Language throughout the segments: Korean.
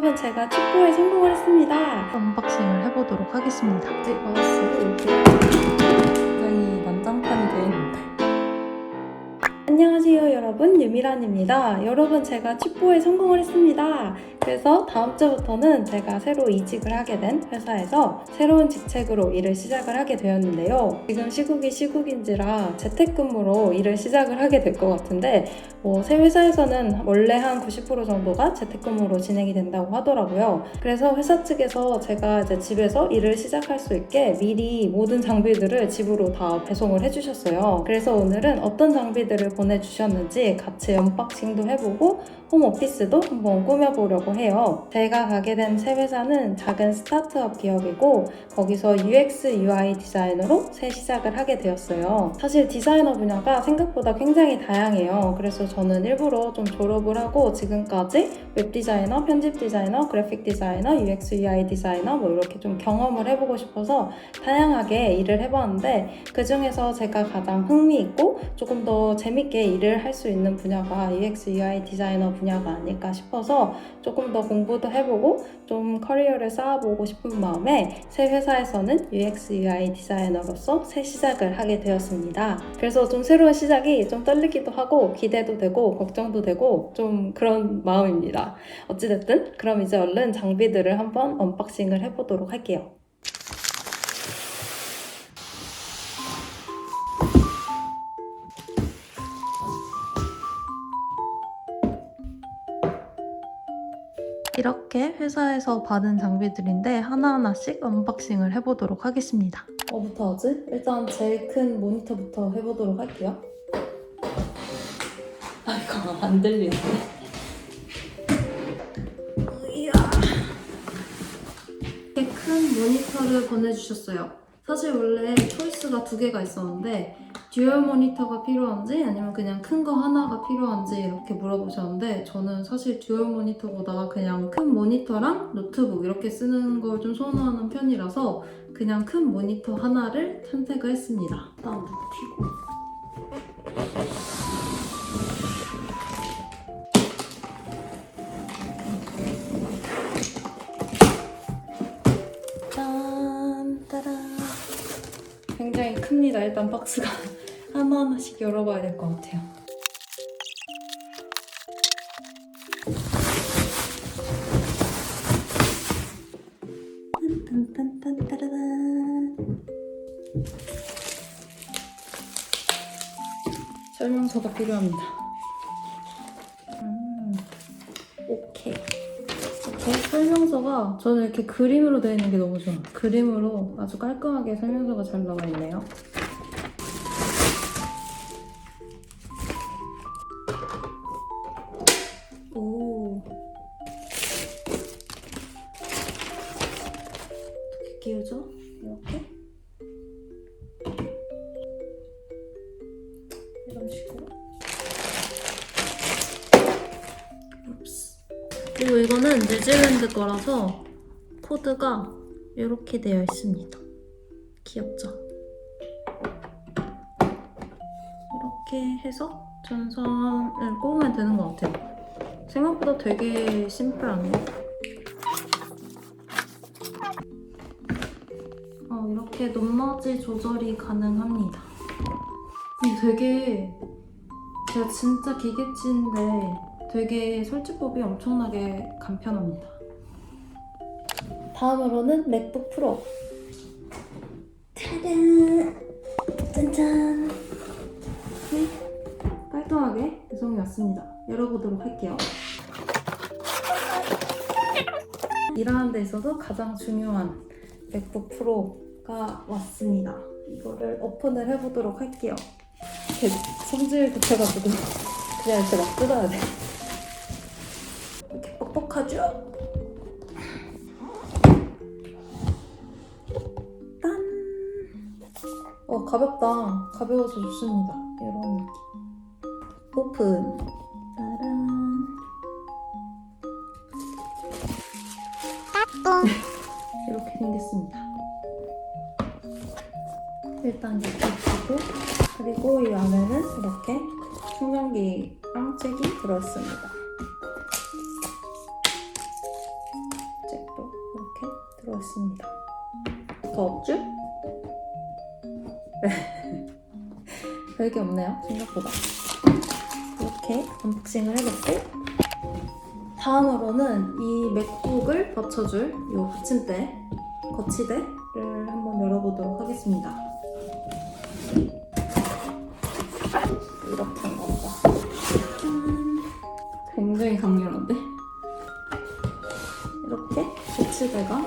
여러분, 제가 축구에 성공을 했습니다. 언박싱을 해보도록 하겠습니다. 아직 마우스 이렇게 굉장히 난장판이 되어 있는데. 안녕하세요 여러분, 유미란입니다. 여러분, 제가 칩보에 성공을 했습니다. 그래서 다음 주부터는 제가 새로 이직을 하게 된 회사에서 새로운 직책으로 일을 시작을 하게 되었는데요. 지금 시국이 시국인지라 재택근무로 일을 시작을 하게 될 것 같은데 새 회사에서는 원래 한 90% 정도가 재택근무로 진행이 된다고 하더라고요. 그래서 회사 측에서 제가 이제 집에서 일을 시작할 수 있게 미리 모든 장비들을 집으로 다 배송을 해주셨어요. 그래서 오늘은 어떤 장비들을 보내주셨는지 같이 언박싱도 해보고 홈오피스도 한번 꾸며보려고 해요. 제가 가게 된 새 회사는 작은 스타트업 기업이고 거기서 UX, UI 디자이너로 새 시작을 하게 되었어요. 사실 디자이너 분야가 생각보다 굉장히 다양해요. 그래서 저는 일부러 좀 졸업을 하고 지금까지 웹 디자이너, 편집 디자이너, 그래픽 디자이너, UX, UI 디자이너 뭐 이렇게 좀 경험을 해보고 싶어서 다양하게 일을 해봤는데 그 중에서 제가 가장 흥미있고 조금 더 재밌게 일을 할 수 있는 분야가 UX, UI 디자이너 분야가 아닐까 싶어서 조금 더 공부도 해보고 좀 커리어를 쌓아보고 싶은 마음에 새 회사에서는 UX, UI 디자이너로서 새 시작을 하게 되었습니다. 그래서 좀 새로운 시작이 좀 떨리기도 하고 기대도 되고 걱정도 되고 좀 그런 마음입니다. 어찌됐든 그럼 이제 얼른 장비들을 한번 언박싱을 해보도록 할게요. 이렇게 회사에서 받은 장비들인데 하나하나씩 언박싱을 해보도록 하겠습니다. 뭐부터 하지? 일단 제일 큰 모니터부터 해보도록 할게요. 이거 안 들리는데? 이렇게 큰 모니터를 보내주셨어요. 사실 원래 초이스가 2개가 있었는데 듀얼 모니터가 필요한지 아니면 그냥 큰 거 하나가 필요한지 이렇게 물어보셨는데 저는 사실 듀얼 모니터보다 그냥 큰 모니터랑 노트북 이렇게 쓰는 걸 좀 선호하는 편이라서 그냥 큰 모니터 하나를 선택을 했습니다. 일단 켜고 짠! 따란! 굉장히 큽니다. 일단 박스가 하나하나씩 열어봐야 될 것 같아요. 딴딴딴딴따라란. 설명서가 필요합니다. 오케이. 이렇게 설명서가 저는 이렇게 그림으로 되어 있는 게 너무 좋아. 그림으로 아주 깔끔하게 설명서가 잘 나와 있네요. 오. 어떻게 끼우죠? 이렇게? 이런 식으로. 그리고 이거는 뉴질랜드 거라서 코드가 이렇게 되어 있습니다. 귀엽죠? 이렇게 해서 전선을 꼽으면 되는 것 같아요. 생각보다 되게 심플하네요. 이렇게 높낮이 조절이 가능합니다. 되게 제가 진짜 기계치인데 되게 설치법이 엄청나게 간편합니다. 다음으로는 맥북 프로. 짜잔! 짠짠! 깔끔하게 배송이 왔습니다. 열어보도록 할게요. 일하는 데 있어서 가장 중요한 맥북 프로가 왔습니다. 이거를 오픈을 해보도록 할게요. 제 성질 급해가지고 그냥 이렇게 막 뜯어야 돼. 이렇게 뻑뻑하죠? 짠! 가볍다. 가벼워서 좋습니다. 이런 느낌. 오픈. 짜란. 이렇게 생겼습니다. 일단 이렇게 있고 그리고 이 안에는 이렇게 충전기랑 책이 들어있습니다. 이렇게 들어있습니다. 더 없죠? 네. 별게 없네요, 생각보다. 이렇게 언박싱을 해봤고, 다음으로는 이 맥북을 받쳐줄 이 받침대, 거치대를 한번 열어보도록 하겠습니다. 이렇게 나온다. 굉장히 강렬한데? 이렇게 거치대가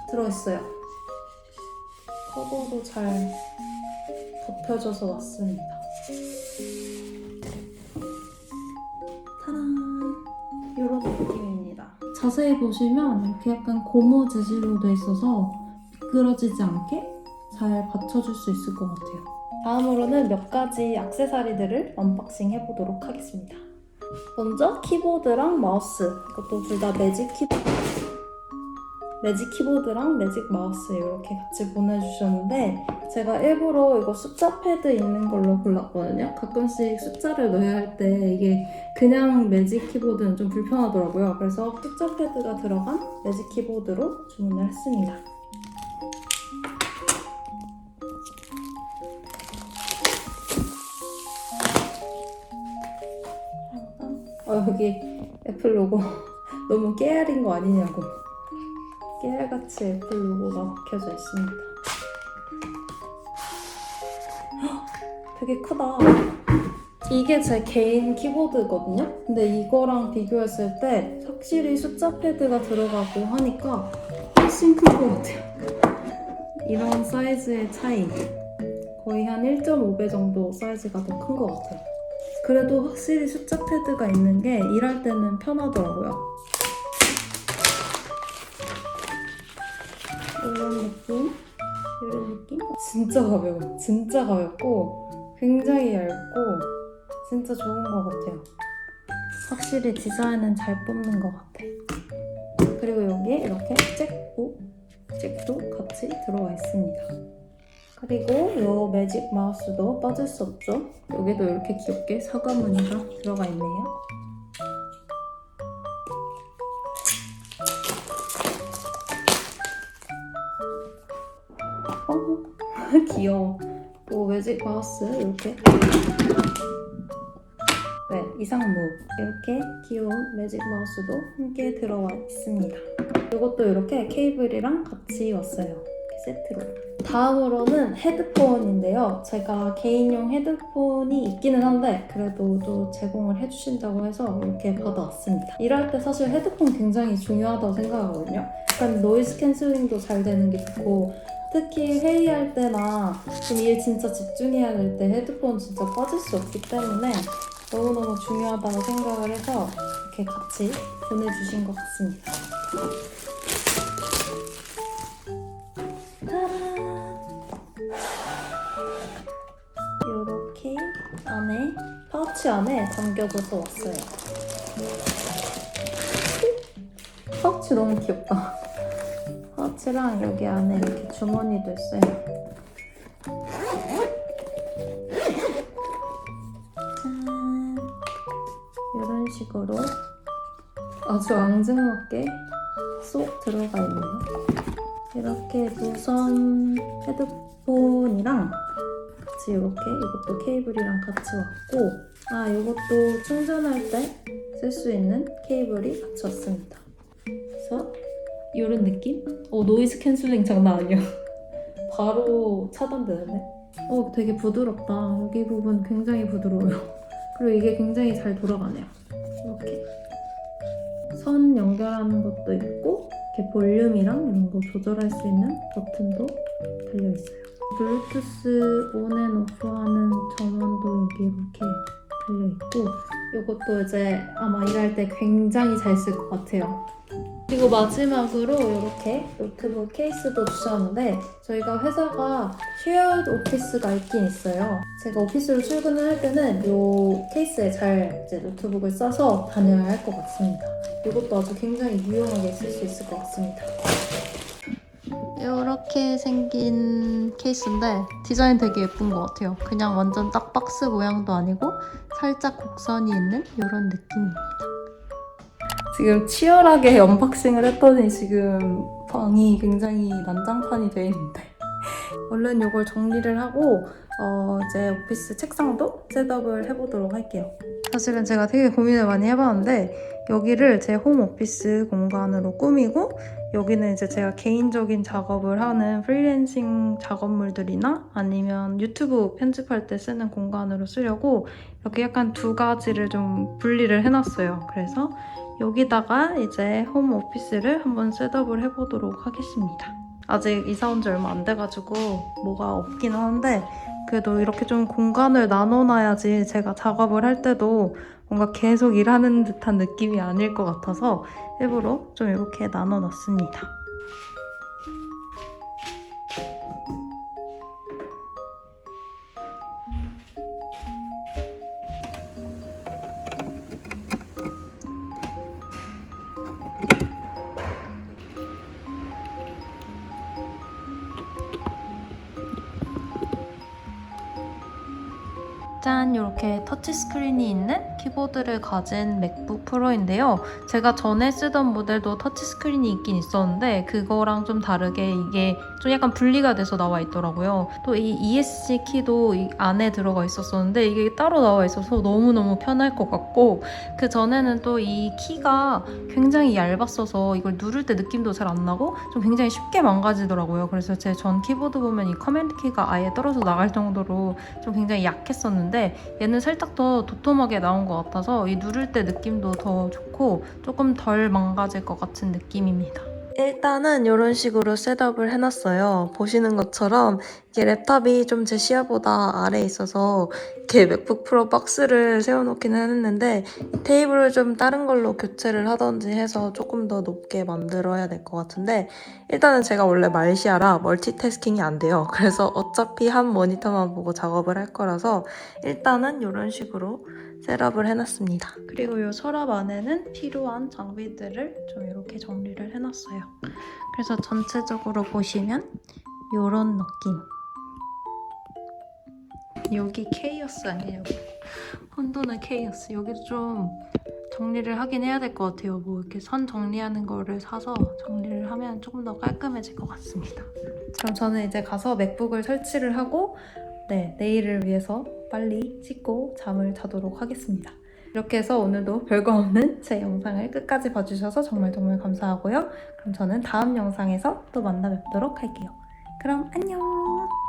들어있어요. 커버도 잘 덮여져서 왔습니다. 타란! 이런 느낌입니다. 자세히 보시면 이렇게 약간 고무 재질로 돼 있어서 미끄러지지 않게 잘 받쳐줄 수 있을 것 같아요. 다음으로는 몇 가지 액세서리들을 언박싱 해보도록 하겠습니다. 먼저 키보드랑 마우스, 이것도 둘 다 매직 키보드랑 매직 마우스 이렇게 같이 보내주셨는데 제가 일부러 이거 숫자 패드 있는 걸로 골랐거든요. 가끔씩 숫자를 넣어야 할 때 이게 그냥 매직 키보드는 좀 불편하더라고요. 그래서 숫자 패드가 들어간 매직 키보드로 주문을 했습니다. 여기 애플 로고 너무 깨알인 거 아니냐고. 깨알같이 애플 로고가 박혀져 있습니다. 헉, 되게 크다. 이게 제 개인 키보드거든요? 근데 이거랑 비교했을 때 확실히 숫자 패드가 들어가고 하니까 훨씬 큰 것 같아요. 이런 사이즈의 차이. 거의 한 1.5배 정도 사이즈가 더 큰 것 같아요. 그래도 확실히 숫자 패드가 있는 게 일할 때는 편하더라고요. 이런 느낌? 진짜 가벼워. 진짜 가볍고 굉장히 얇고 진짜 좋은 것 같아요. 확실히 디자인은 잘 뽑는 것 같아. 그리고 여기에 이렇게 잭도 같이 들어와 있습니다. 그리고 이 매직 마우스도 빠질 수 없죠. 여기도 이렇게 귀엽게 사과 무늬가 들어가 있네요. 귀여워. 또 매직 마우스 이렇게 이상무 이렇게 귀여운 매직 마우스도 함께 들어와 있습니다. 이것도 이렇게 케이블이랑 같이 왔어요. 이렇게 세트로. 다음으로는 헤드폰인데요. 제가 개인용 헤드폰이 있기는 한데 그래도 또 제공을 해주신다고 해서 이렇게 받아왔습니다. 일할 때 사실 헤드폰 굉장히 중요하다고 생각하거든요. 약간 노이즈 캔슬링도 잘 되는 게 좋고 특히 회의할 때나 좀 일 진짜 집중해야 될 때 헤드폰 진짜 빠질 수 없기 때문에 너무너무 중요하다고 생각을 해서 이렇게 같이 보내주신 것 같습니다. 이렇게 안에 파우치 안에 담겨져서 왔어요. 파우치 너무 귀엽다. 파우치랑 여기 안에 이렇게 주머니도 있어요. 짠! 이런 식으로 아주 앙증맞게 쏙 들어가 있네요. 이렇게 무선 헤드폰이랑 같이 이렇게 이것도 케이블이랑 같이 왔고 이것도 충전할 때 쓸 수 있는 케이블이 같이 왔습니다. 그래서 이런 느낌? 노이즈 캔슬링 장난 아니야. 바로 차단되는데? 되게 부드럽다. 여기 부분 굉장히 부드러워요. 그리고 이게 굉장히 잘 돌아가네요. 이렇게 선 연결하는 것도 있고 이렇게 볼륨이랑 이런 거 조절할 수 있는 버튼도 달려있어요. 블루투스 온앤오프 하는 전원도 여기 이렇게 달려있고 이것도 이제 아마 일할 때 굉장히 잘 쓸 것 같아요. 그리고 마지막으로 이렇게 노트북 케이스도 주셨는데 저희가 회사가 쉐어드 오피스가 있긴 있어요. 제가 오피스로 출근을 할 때는 이 케이스에 잘 이제 노트북을 싸서 다녀야 할 것 같습니다. 이것도 아주 굉장히 유용하게 쓸 수 있을 것 같습니다. 이렇게 생긴 케이스인데 디자인 되게 예쁜 것 같아요. 그냥 완전 딱 박스 모양도 아니고 살짝 곡선이 있는 이런 느낌입니다. 지금 치열하게 언박싱을 했더니 지금 방이 굉장히 난장판이 돼 있는데 얼른 이걸 정리를 하고 이제 오피스 책상도 셋업을 해보도록 할게요. 사실은 제가 되게 고민을 많이 해봤는데 여기를 제 홈 오피스 공간으로 꾸미고 여기는 이제 제가 개인적인 작업을 하는 프리랜싱 작업물들이나 아니면 유튜브 편집할 때 쓰는 공간으로 쓰려고 이렇게 약간 두 가지를 좀 분리를 해놨어요. 그래서 여기다가 이제 홈 오피스를 한번 셋업을 해보도록 하겠습니다. 아직 이사 온 지 얼마 안 돼가지고 뭐가 없긴 한데 그래도 이렇게 좀 공간을 나눠놔야지 제가 작업을 할 때도 뭔가 계속 일하는 듯한 느낌이 아닐 것 같아서 일부러 좀 이렇게 나눠놨습니다. 짠! 이렇게 터치스크린이 있는 키보드를 가진 맥북 프로인데요. 제가 전에 쓰던 모델도 터치스크린이 있긴 있었는데 그거랑 좀 다르게 이게 좀 약간 분리가 돼서 나와 있더라고요. 또 이 ESC 키도 이 안에 들어가 있었었는데 이게 따로 나와 있어서 너무너무 편할 것 같고 그 전에는 또 이 키가 굉장히 얇았어서 이걸 누를 때 느낌도 잘 안 나고 좀 굉장히 쉽게 망가지더라고요. 그래서 제 전 키보드 보면 이 커맨드 키가 아예 떨어져 나갈 정도로 좀 굉장히 약했었는데 얘는 살짝 더 도톰하게 나온 것 같아서 이 누를 때 느낌도 더 좋고 조금 덜 망가질 것 같은 느낌입니다. 일단은 이런 식으로 셋업을 해놨어요. 보시는 것처럼 이게 랩탑이 좀 제 시야보다 아래에 있어서 이렇게 맥북 프로 박스를 세워놓기는 했는데 테이블을 좀 다른 걸로 교체를 하던지 해서 조금 더 높게 만들어야 될 것 같은데 일단은 제가 원래 말시아라 멀티태스킹이 안 돼요. 그래서 어차피 한 모니터만 보고 작업을 할 거라서 일단은 이런 식으로 셋업을 해놨습니다. 그리고 이 서랍 안에는 필요한 장비들을 좀 이렇게 정리를 해놨어요. 그래서 전체적으로 보시면 이런 느낌. 여기 케이오스 아니에요? 혼돈의 케이오스. 여기도 좀 정리를 하긴 해야 될 것 같아요. 뭐 이렇게 선 정리하는 거를 사서 정리를 하면 조금 더 깔끔해질 것 같습니다. 그럼 저는 이제 가서 맥북을 설치를 하고 내일을 위해서 빨리 씻고 잠을 자도록 하겠습니다. 이렇게 해서 오늘도 별거 없는 제 영상을 끝까지 봐주셔서 정말 감사하고요. 그럼 저는 다음 영상에서 또 만나 뵙도록 할게요. 그럼 안녕!